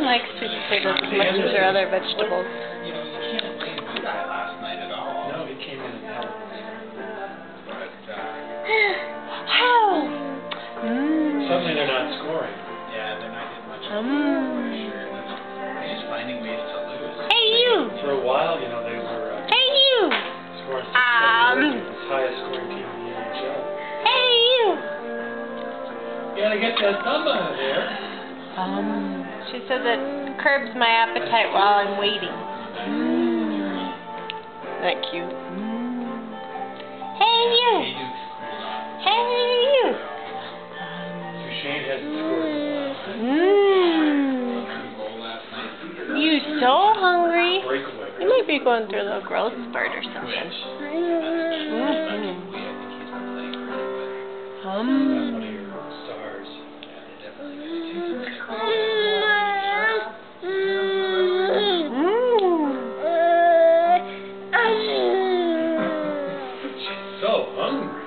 like sweet potatoes as much as her other vegetables. You know, you can't blame this guy last night at all. No, he came in and helped. But, Suddenly they're not scoring. yeah, they're not getting much for sure. They're just finding ways to lose. Hey, you! For a while, you know, they were Hey, you! scoring 6 the highest scoring team in the NHL. Hey, you! You gotta get that thumb out of there. She says it curbs my appetite while I'm waiting. That cute. Hey, you! Hey, you! Shane hasn't scored in a while. You so hungry. Breakaway. You might be going through a little growth spurt or something. I think he's been playing for it, That's one of your stars. Yeah, definitely gonna take some good She's so hungry.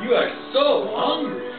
You are so hungry.